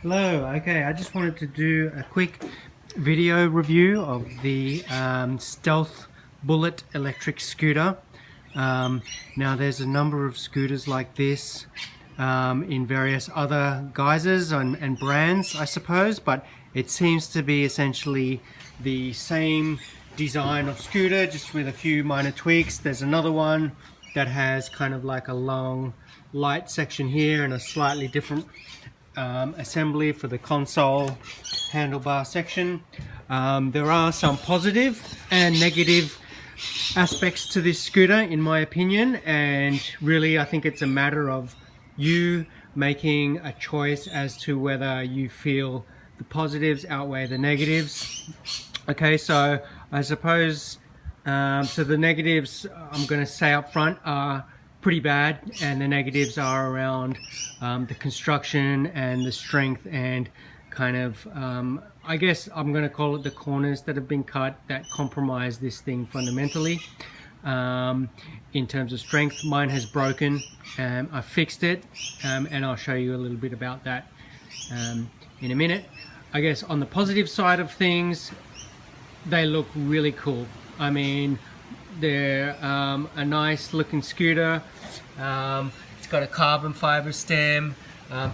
Hello, okay, I just wanted to do a quick video review of the Stealth Bullet electric scooter. Now there's a number of scooters like this in various other guises and brands, I suppose, but it seems to be essentially the same design of scooter, just with a few minor tweaks. There's another one that has kind of like a long light section here and a slightly different assembly for the console handlebar section. There are some positive and negative aspects to this scooter in my opinion, and really I think it's a matter of you making a choice as to whether you feel the positives outweigh the negatives. Okay, so I suppose so the negatives I'm going to say up front are pretty bad, and the negatives are around the construction and the strength and kind of I guess I'm going to call it the corners that have been cut that compromise this thing fundamentally. In terms of strength, mine has broken. I fixed it, and I'll show you a little bit about that in a minute. I guess on the positive side of things, they look really cool. I mean, they're a nice looking scooter. It's got a carbon fiber stem.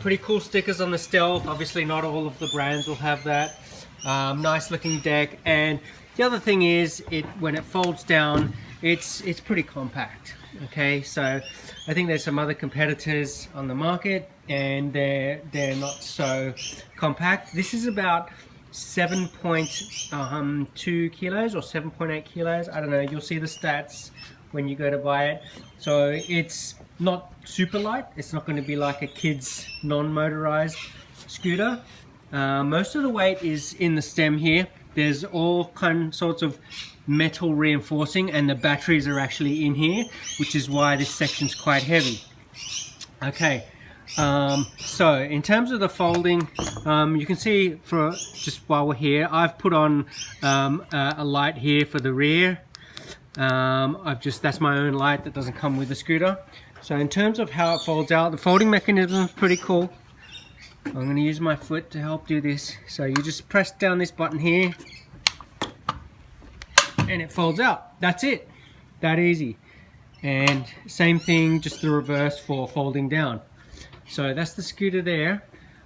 Pretty cool stickers on the Stealth. Obviously not all of the brands will have that. Nice looking deck, and the other thing is when it folds down, it's pretty compact. Okay, so I think there's some other competitors on the market and they're not so compact. This is about 7.2 kilos or 7.8 kilos. I don't know, you'll see the stats when you go to buy it. So it's not super light. It's not going to be like a kid's non-motorized scooter. Most of the weight is in the stem here. There's all sorts of metal reinforcing, and the batteries are actually in here, which is why this section's quite heavy. Okay, so in terms of the folding, you can see, for just while we're here, I've put on a light here for the rear. That's my own light that doesn't come with the scooter. So in terms of how it folds out, the folding mechanism is pretty cool. I'm going to use my foot to help do this. So you just press down this button here and it folds out. That's it. That easy. And same thing, just the reverse for folding down. So that's the scooter there.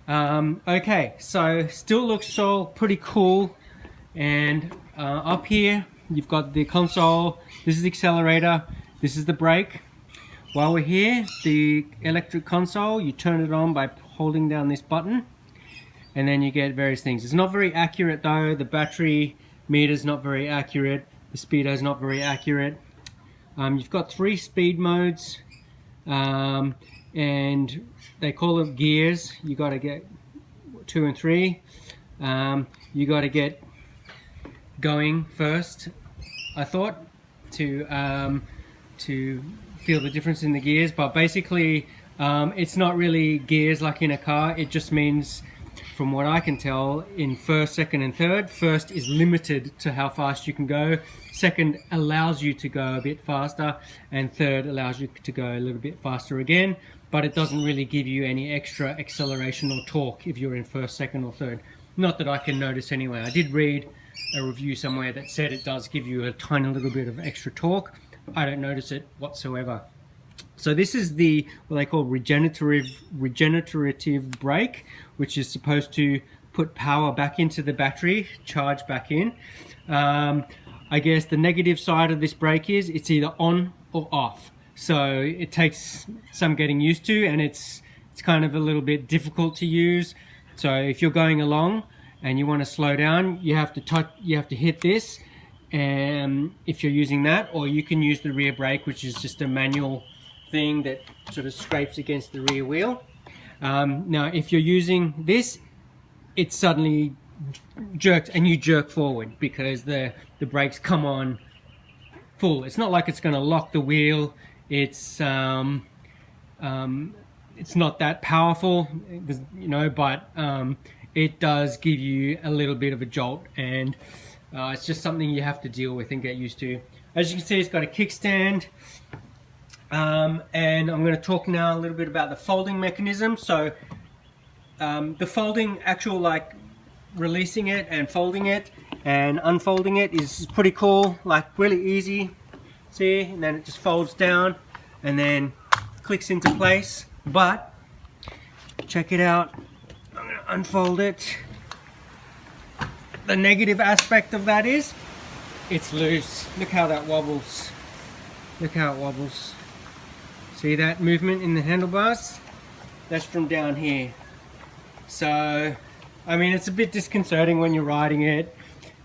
Okay, so still looks all pretty cool. And up here you've got the console. This is the accelerator. This is the brake. While we're here, the electric console, you turn it on by holding down this button, and then you get various things. It's not very accurate though. The battery meter's not very accurate. The speedo's not very accurate. You've got 3 speed modes, and they call them gears. You got to get 2 and 3. You got to get going first, I thought, to feel the difference in the gears. But basically it's not really gears like in a car. It just means, from what I can tell, in first, second and third, first is limited to how fast you can go, second allows you to go a bit faster, and third allows you to go a little bit faster again, but it doesn't really give you any extra acceleration or torque if you're in first, second or third. Not that I can notice anyway. I did read a review somewhere that said it does give you a tiny little bit of extra torque. I don't notice it whatsoever. So this is what they call regenerative brake, which is supposed to put power back into the battery, charge back in. I guess the negative side of this brake is it's either on or off. So it takes some getting used to, and it's kind of a little bit difficult to use. So if you're going along and you want to slow down, you have to hit this, and if you're using that, or you can use the rear brake, which is just a manual thing that sort of scrapes against the rear wheel. Now if you're using this, it suddenly jerks and you jerk forward because the brakes come on full. It's not like it's going to lock the wheel. It's not that powerful, you know, but it does give you a little bit of a jolt, and it's just something you have to deal with and get used to. As you can see, it's got a kickstand. And I'm going to talk now a little bit about the folding mechanism. So the folding, actual like releasing it and folding it and unfolding it is pretty cool, like really easy. See, and then it just folds down and then clicks into place. But check it out, I'm going to unfold it. The negative aspect of that is it's loose. Look how that wobbles. Look how it wobbles. See that movement in the handlebars? That's from down here. So, I mean, it's a bit disconcerting when you're riding it.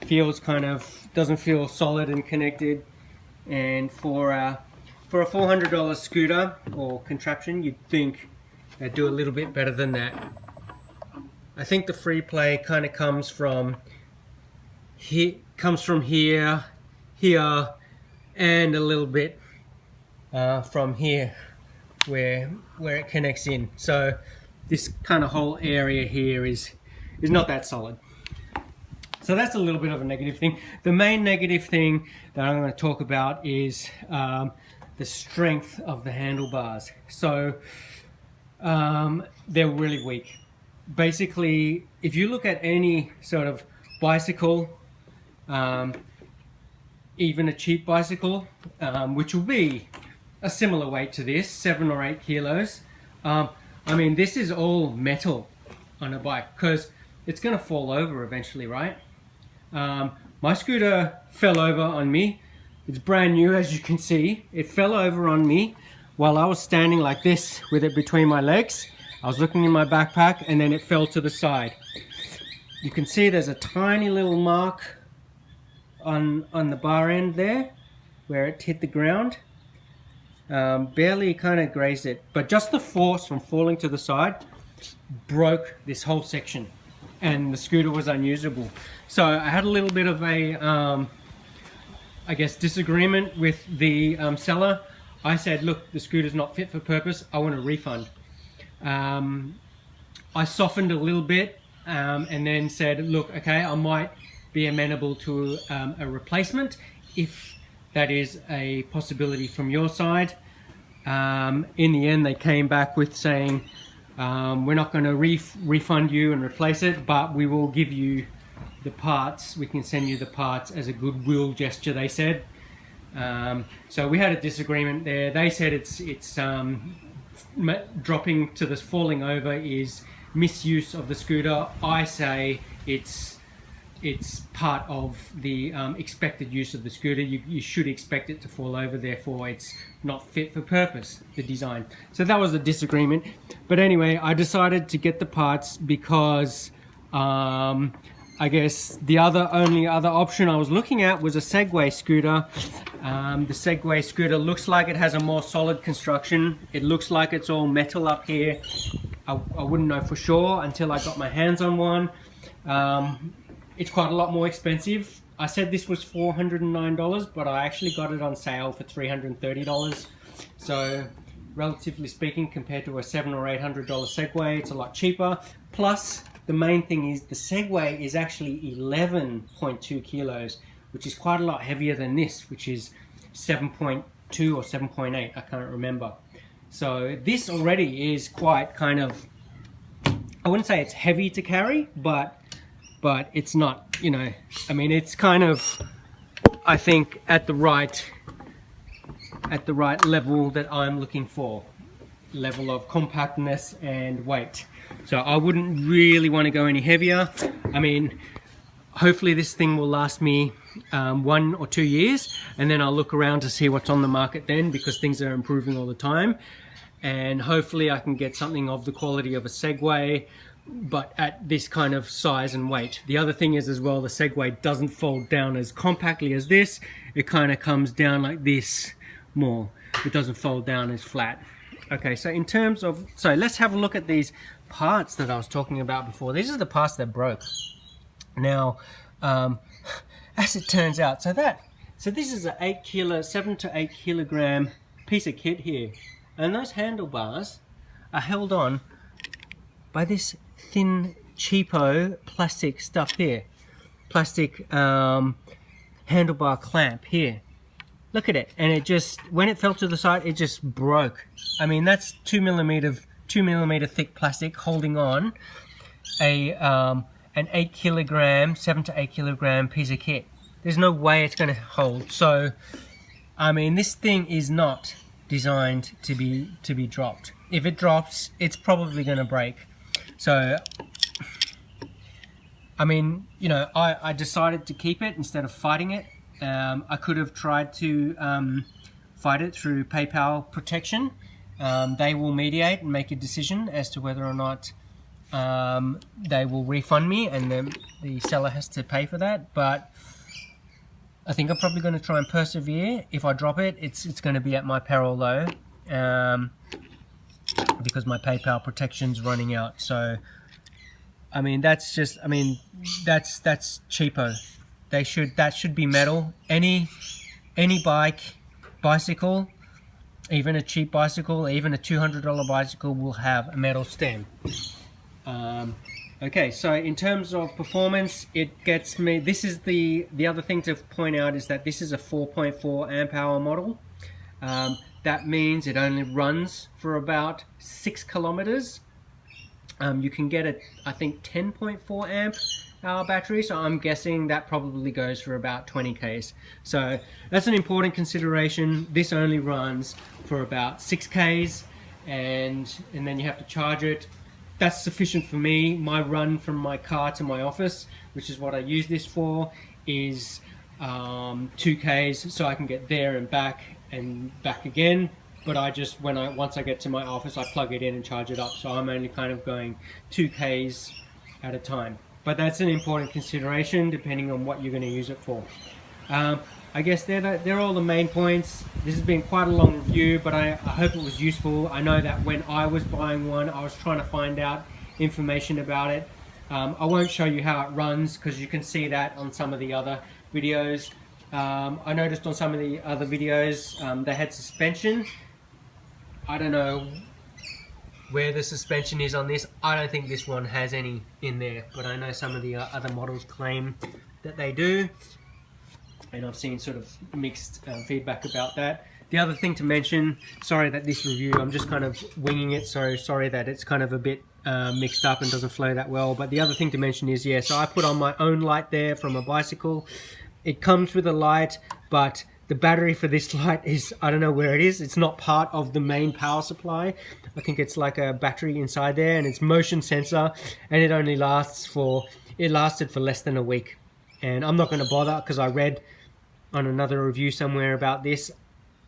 Feels kind of, doesn't feel solid and connected. And for a $400 scooter or contraption, you'd think they'd do a little bit better than that. I think the free play kind of comes from here, here, and a little bit from here where it connects in. So this kind of whole area here is not that solid. So that's a little bit of a negative thing. The main negative thing that I'm going to talk about is the strength of the handlebars. So they're really weak. Basically, if you look at any sort of bicycle, even a cheap bicycle, which will be a similar weight to this, 7 or 8 kilos. I mean, this is all metal on a bike because it's going to fall over eventually, right? My scooter fell over on me. It's brand new, as you can see. It fell over on me while I was standing like this with it between my legs. I was looking in my backpack and then it fell to the side. You can see there's a tiny little mark on the bar end there where it hit the ground. Barely kind of grazed it, but just the force from falling to the side broke this whole section and the scooter was unusable. So I had a little bit of a I guess disagreement with the seller. I said, look, the scooter's not fit for purpose, I want a refund. I softened a little bit and then said, look, okay, I might be amenable to a replacement if that is a possibility from your side. In the end, they came back with saying, we're not going to refund you and replace it, but we will give you the parts. We can send you the parts as a goodwill gesture, they said. So we had a disagreement there. They said it's dropping to this falling over is misuse of the scooter. I say it's part of the expected use of the scooter. You should expect it to fall over, therefore it's not fit for purpose, the design. So that was a disagreement. But anyway, I decided to get the parts because I guess the only other option I was looking at was a Segway scooter. The Segway scooter looks like it has a more solid construction. It looks like it's all metal up here. I wouldn't know for sure until I got my hands on one. It's quite a lot more expensive. I said this was $409, but I actually got it on sale for $330. So relatively speaking, compared to a $700 or $800 Segway, it's a lot cheaper. Plus, the main thing is the Segway is actually 11.2 kilos, which is quite a lot heavier than this, which is 7.2 or 7.8, I can't remember. So this already is quite kind of, I wouldn't say it's heavy to carry, but it's not, you know, I mean, it's kind of, I think, at the right level that I'm looking for, level of compactness and weight. So I wouldn't really want to go any heavier. I mean, hopefully this thing will last me 1 or 2 years, and then I'll look around to see what's on the market then, because things are improving all the time. And hopefully I can get something of the quality of a Segway, but at this kind of size and weight. The other thing is as well, the Segway doesn't fold down as compactly as this. It kind of comes down like this more. It doesn't fold down as flat. Okay, so in terms of, so let's have a look at these parts that I was talking about before. These are the parts that broke. Now, as it turns out, so this is a 7 to 8 kilogram piece of kit here. And those handlebars are held on by this thin, cheapo plastic stuff here. Plastic handlebar clamp here. Look at it. And it just, when it fell to the side, it just broke. I mean, that's 2 2mm thick plastic holding on an 8 kilogram, 7 to 8 kilogram piece of kit. There's no way it's going to hold. So, I mean, this thing is not designed to be dropped. If it drops, it's probably going to break. So, I mean, you know, I decided to keep it instead of fighting it. I could have tried to fight it through PayPal protection. They will mediate and make a decision as to whether or not they will refund me, and the seller has to pay for that. But I think I'm probably going to try and persevere. If I drop it, it's going to be at my peril though, because my PayPal protection's running out. So, I mean, that's cheapo. That should be metal. Any bicycle, even a cheap bicycle, even a $200 bicycle will have a metal stem. Okay, so in terms of performance, it gets me, this is the other thing to point out is that this is a 4.4 amp hour model. That means it only runs for about 6 kilometers. You can get a, I think, 10.4 amp hour battery, so I'm guessing that probably goes for about 20 Ks. So that's an important consideration. This only runs for about 6 Ks, and then you have to charge it. That's sufficient for me. My run from my car to my office, which is what I use this for, is 2 Ks, so I can get there and back again. But I just, once I get to my office, I plug it in and charge it up. So I'm only kind of going 2 Ks at a time. But that's an important consideration depending on what you're going to use it for. I guess they're all the main points. This has been quite a long review, but I hope it was useful. I know that when I was buying one, I was trying to find out information about it. I won't show you how it runs because you can see that on some of the other videos. I noticed on some of the other videos they had suspension. I don't know where the suspension is on this. I don't think this one has any in there, but I know some of the other models claim that they do. And I've seen sort of mixed feedback about that. The other thing to mention, sorry that this review, I'm just kind of winging it, so sorry that it's kind of a bit mixed up and doesn't flow that well. But the other thing to mention is, yeah, so I put on my own light there from a bicycle. It comes with a light, but the battery for this light is, I don't know where it is. It's not part of the main power supply. I think it's like a battery inside there, and it's motion sensor, and it only lasted for less than a week. And I'm not going to bother because I read on another review somewhere about this,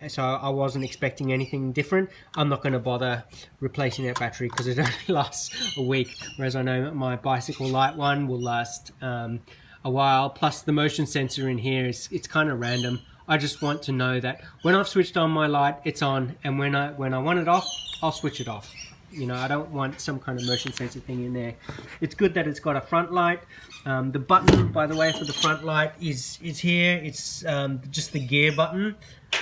so I wasn't expecting anything different. I'm not going to bother replacing that battery because it only lasts a week, whereas I know my bicycle light one will last a while. Plus the motion sensor in here it's kind of random. I just want to know that when I've switched on my light, it's on, and when I want it off, I'll switch it off. You know, I don't want some kind of motion sensor thing in there. It's good that it's got a front light. The button, by the way, for the front light is here. It's just the gear button,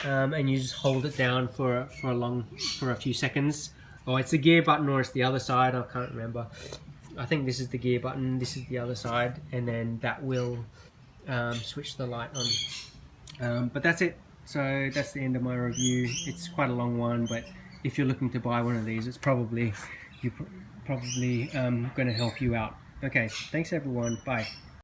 and you just hold it down for a few seconds. Oh, it's the gear button, or it's the other side. I can't remember. I think this is the gear button. This is the other side, and then that will switch the light on. But that's it. So that's the end of my review. It's quite a long one, but if you're looking to buy one of these, it's probably going to help you out. Okay, thanks everyone. Bye.